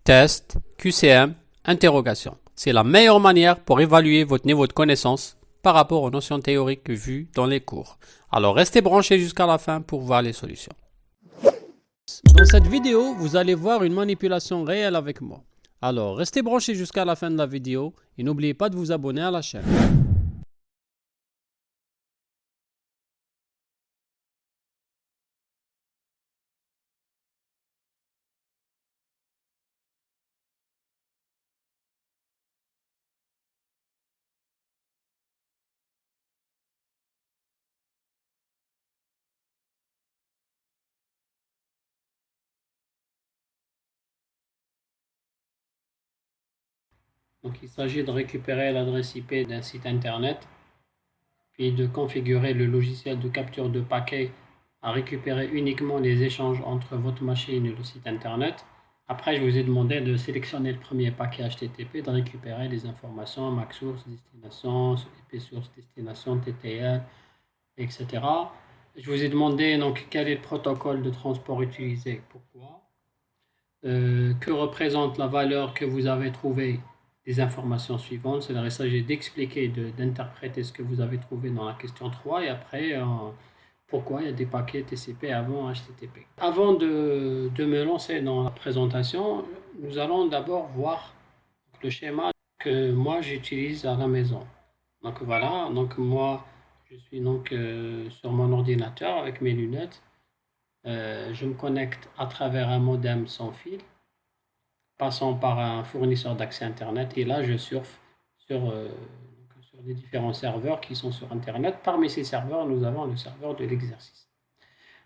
test, QCM, interrogation. C'est la meilleure manière pour évaluer votre niveau de connaissance par rapport aux notions théoriques vues dans les cours. Alors restez branchés jusqu'à la fin pour voir les solutions. Dans cette vidéo, vous allez voir une manipulation réelle avec moi. Alors restez branchés jusqu'à la fin de la vidéo et n'oubliez pas de vous abonner à la chaîne. Donc il s'agit de récupérer l'adresse IP d'un site internet, puis de configurer le logiciel de capture de paquets à récupérer uniquement les échanges entre votre machine et le site internet. Après, je vous ai demandé de sélectionner le premier paquet HTTP, de récupérer les informations MAC source, destination, IP source, destination, TTL, etc. Je vous ai demandé donc quel est le protocole de transport utilisé, pourquoi, que représente la valeur que vous avez trouvée des informations suivantes. C'est-à-dire il s'agit d'expliquer, d'interpréter ce que vous avez trouvé dans la question 3 et après pourquoi il y a des paquets TCP avant HTTP. Avant de me lancer dans la présentation, nous allons d'abord voir le schéma que moi j'utilise à la maison. Donc voilà, donc moi je suis donc sur mon ordinateur avec mes lunettes. Je me connecte à travers un modem sans fil, passant par un fournisseur d'accès Internet, et là je surfe sur les différents serveurs qui sont sur Internet. Parmi ces serveurs, nous avons le serveur de l'exercice.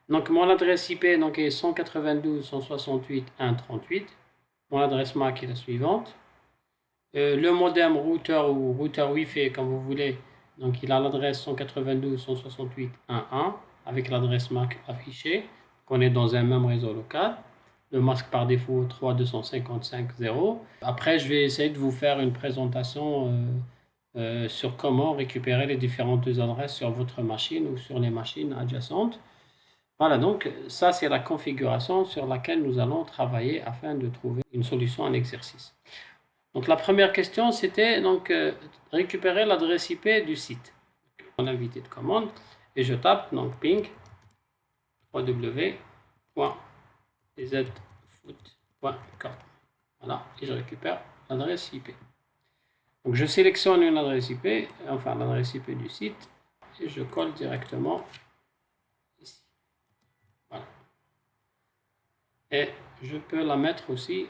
Donc mon adresse IP donc, est 192.168.1.38. Mon adresse MAC est la suivante. Le modem routeur ou routeur Wi-Fi, comme vous voulez, donc il a l'adresse 192.168.1.1 avec l'adresse MAC affichée. On est dans un même réseau local. Le masque par défaut 3.255.0. Après, je vais essayer de vous faire une présentation sur comment récupérer les différentes adresses sur votre machine ou sur les machines adjacentes. Voilà, donc ça c'est la configuration sur laquelle nous allons travailler afin de trouver une solution à l'exercice. Donc la première question c'était donc récupérer l'adresse IP du site. Mon invité de commande et je tape donc ping www.dzfoot.com. Voilà, et je récupère l'adresse IP. Donc je sélectionne une adresse IP, enfin l'adresse IP du site, et je colle directement ici. Voilà. Et je peux la mettre aussi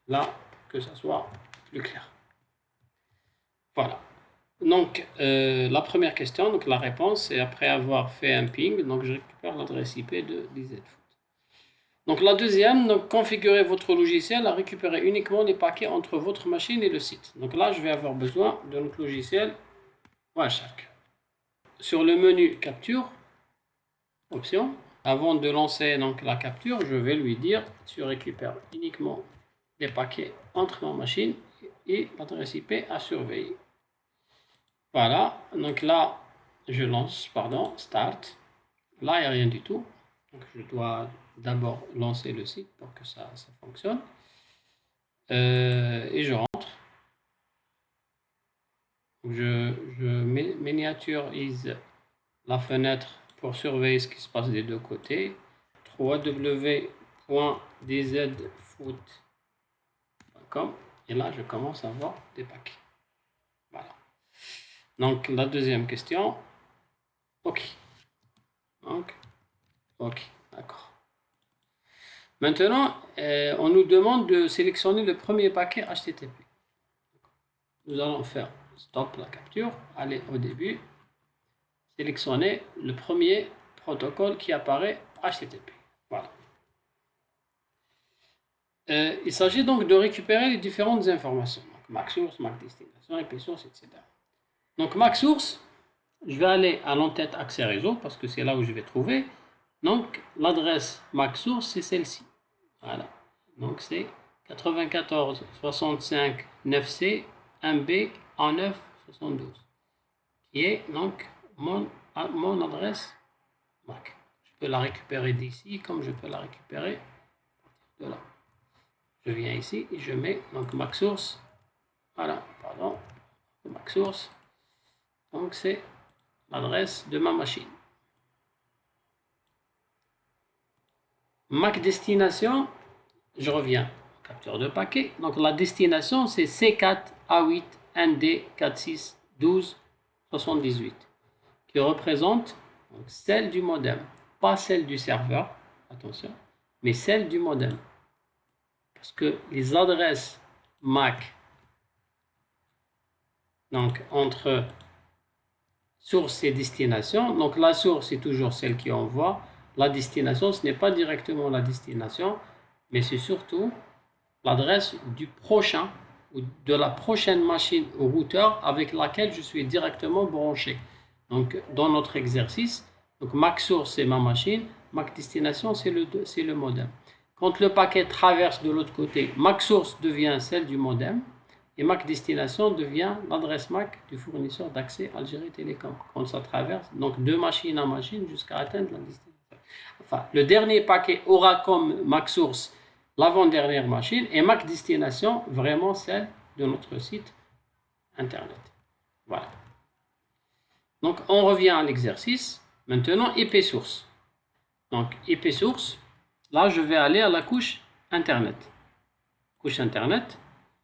là pour que ça soit plus clair. Voilà. Donc la première question, donc la réponse, c'est après avoir fait un ping, donc je récupère l'adresse IP de DZFoot. Donc la deuxième, donc configurez votre logiciel à récupérer uniquement les paquets entre votre machine et le site. Donc là, je vais avoir besoin de notre logiciel Wireshark. Sur le menu capture, option, avant de lancer donc la capture, je vais lui dire tu récupères uniquement les paquets entre ma machine et l'adresse IP à surveiller. Voilà, donc là, je lance, start. Là, il n'y a rien du tout. Donc, je dois d'abord lancer le site pour que ça fonctionne. Et je rentre. Je miniaturise la fenêtre pour surveiller ce qui se passe des deux côtés. www.dzfoot.com. Et là, je commence à voir des paquets. Voilà. Donc, la deuxième question. OK. Donc, OK, d'accord. Maintenant, on nous demande de sélectionner le premier paquet HTTP. Nous allons faire stop la capture, aller au début, sélectionner le premier protocole qui apparaît HTTP. Voilà. Il s'agit donc de récupérer les différentes informations. Donc, MAC source, MAC destination, IP source, etc. Donc, MAC source, je vais aller à l'entête accès réseau parce que c'est là où je vais trouver. Donc, l'adresse MAC source, c'est celle-ci. Voilà. Donc, c'est 94.65 9C 1B en 9.72 qui est donc mon adresse MAC. Je peux la récupérer d'ici comme je peux la récupérer de là. Je viens ici et je mets donc MAC source. Voilà, pardon, MAC source. Donc c'est l'adresse de ma machine. MAC destination, je reviens. Capture de paquet. Donc la destination c'est C4A8ND461278 qui représente donc, celle du modem, pas celle du serveur, attention, mais celle du modem. Parce que les adresses MAC, donc entre source et destination, donc la source est toujours celle qui envoie, la destination ce n'est pas directement la destination, mais c'est surtout l'adresse du prochain ou de la prochaine machine au routeur avec laquelle je suis directement branché. Donc dans notre exercice, donc MAC source c'est ma machine, MAC destination c'est le modem. Quand le paquet traverse de l'autre côté, MAC source devient celle du modem et MAC destination devient l'adresse MAC du fournisseur d'accès Algérie Télécom. Quand ça traverse, donc de machine à machine jusqu'à atteindre la destination. Enfin, le dernier paquet aura comme MAC source l'avant-dernière machine et MAC destination vraiment celle de notre site internet. Voilà. Donc on revient à l'exercice. Maintenant IP source. Donc IP source, là je vais aller à la couche internet. Couche internet.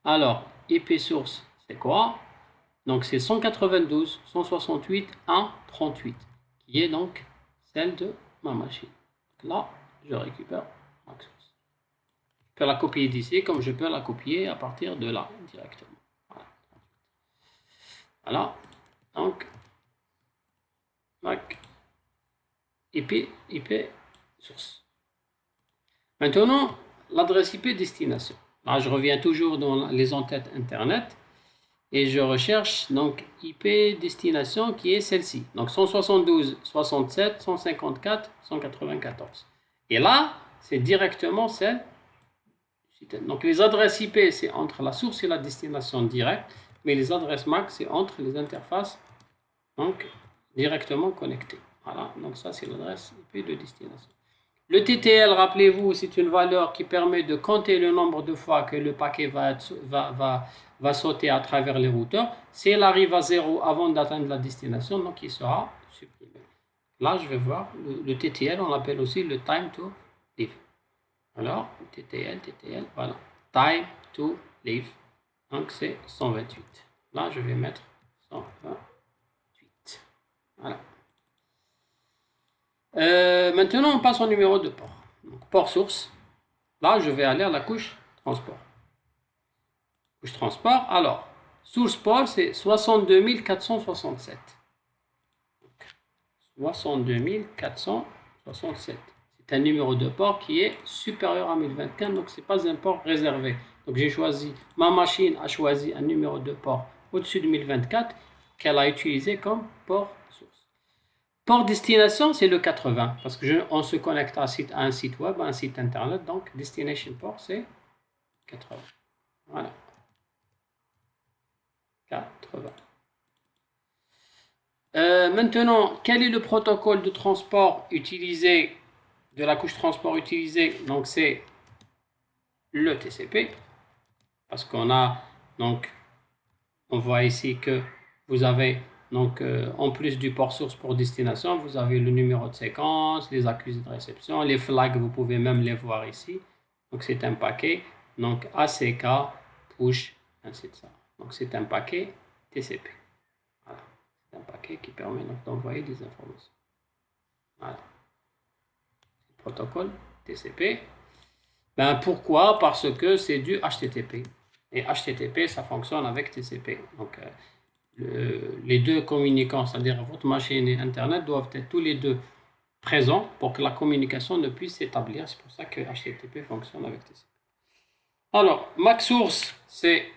Alors IP source c'est quoi? Donc c'est 192.168.1.38 qui est donc celle de ma machine. Donc là je récupère MAC source. Je peux la copier d'ici comme je peux la copier à partir de là directement. Voilà. Voilà. Donc MAC IP source. Maintenant l'adresse IP destination. Là je reviens toujours dans les entêtes internet et je recherche donc IP destination qui est celle-ci. Donc 172.67.154.194. Et là c'est directement celle. Donc les adresses IP c'est entre la source et la destination directe, mais les adresses MAC c'est entre les interfaces donc directement connectées. Voilà, donc ça c'est l'adresse IP de destination. Le TTL, rappelez-vous, c'est une valeur qui permet de compter le nombre de fois que le paquet va sauter à travers les routeurs. Si elle arrive à 0 avant d'atteindre la destination, donc il sera supprimé. Là je vais voir le TTL, on l'appelle aussi le time to live. Alors, TTL, voilà. Time to live. Donc, c'est 128. Là, je vais mettre 128. Voilà. Maintenant, on passe au numéro de port. Donc, port source. Là, je vais aller à la couche transport. Couche transport. Alors, source port, c'est 62 467. 62 467. C'est un numéro de port qui est supérieur à 1024, donc ce n'est pas un port réservé. Donc j'ai choisi, ma machine a choisi un numéro de port au-dessus de 1024 qu'elle a utilisé comme port source. Port destination, c'est le 80, parce qu'on se connecte à un site web, à un site internet, donc destination port, c'est 80. Voilà. 80. Maintenant, quel est le protocole de transport utilisé, de la couche transport utilisée? Donc c'est le TCP, parce qu'on a donc, on voit ici que vous avez donc en plus du port source pour destination, vous avez le numéro de séquence, les accusés de réception, les flags, vous pouvez même les voir ici. Donc c'est un paquet, donc ACK, push, ainsi de suite. Donc c'est un paquet TCP. Voilà. C'est un paquet qui permet donc d'envoyer des informations. Voilà. Protocole TCP. Ben pourquoi? Parce que c'est du HTTP. Et HTTP, ça fonctionne avec TCP. Donc les deux communicants, c'est-à-dire votre machine et Internet, doivent être tous les deux présents pour que la communication ne puisse s'établir. C'est pour ça que HTTP fonctionne avec TCP. Alors, MAC source, c'est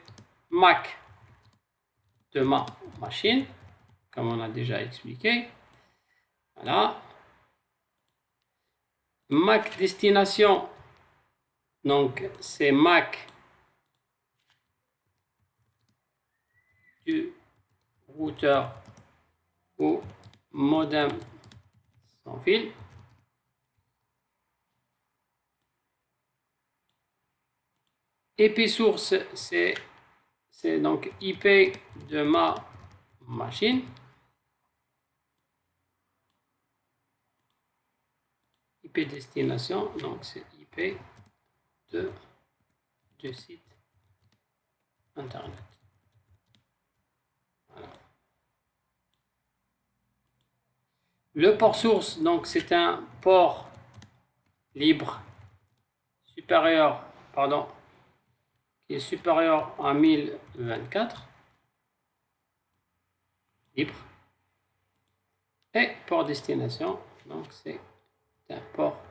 MAC de ma machine, comme on a déjà expliqué. Voilà. MAC destination, donc c'est MAC du routeur ou modem sans fil. IP source, c'est donc IP de ma machine. IP destination, donc c'est IP du site internet. Voilà. Le port source, donc c'est un port libre supérieur, pardon, qui est supérieur à 1024, libre. Et port destination, donc c'est un port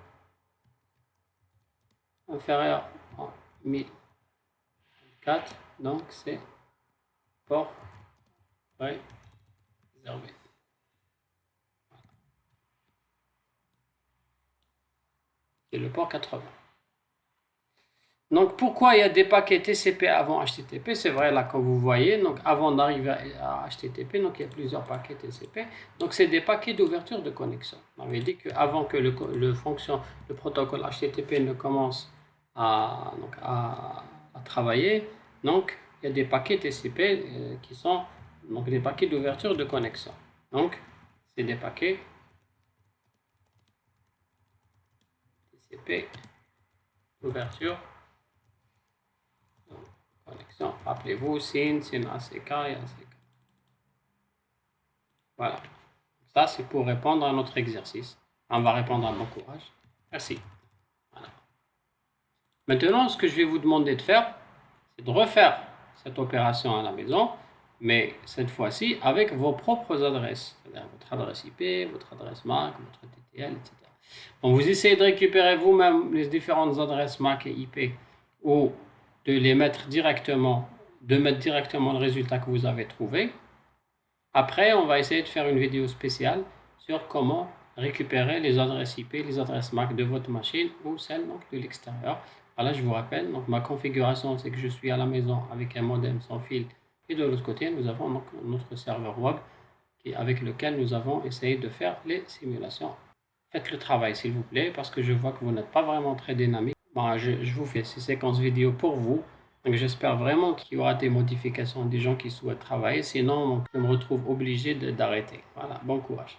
inférieur à 1024, donc c'est port réservé. C'est le port 80. Donc pourquoi il y a des paquets TCP avant HTTP? C'est vrai là comme vous voyez, donc avant d'arriver à HTTP, donc il y a plusieurs paquets TCP. Donc c'est des paquets d'ouverture de connexion. On avait dit qu'avant que le protocole HTTP ne commence à travailler, donc il y a des paquets TCP qui sont donc des paquets d'ouverture de connexion. Donc c'est des paquets TCP d'ouverture connexion. Rappelez-vous, SYN, ACK et ACK. Voilà. Ça, c'est pour répondre à notre exercice. On va répondre à bon courage. Merci. Voilà. Maintenant, ce que je vais vous demander de faire, c'est de refaire cette opération à la maison, mais cette fois-ci avec vos propres adresses. C'est-à-dire votre adresse IP, votre adresse MAC, votre TTL, etc. Donc, vous essayez de récupérer vous-même les différentes adresses MAC et IP ou de les mettre directement, de mettre directement le résultat que vous avez trouvé. Après, on va essayer de faire une vidéo spéciale sur comment récupérer les adresses IP, les adresses MAC de votre machine ou celles donc, de l'extérieur. Voilà, je vous rappelle, donc ma configuration, c'est que je suis à la maison avec un modem sans fil et de l'autre côté, nous avons donc notre serveur web avec lequel nous avons essayé de faire les simulations. Faites le travail s'il vous plaît parce que je vois que vous n'êtes pas vraiment très dynamique. Bon, je vous fais ces séquences vidéo pour vous. Donc j'espère vraiment qu'il y aura des modifications des gens qui souhaitent travailler. Sinon, je me retrouve obligé d'arrêter. Voilà, bon courage.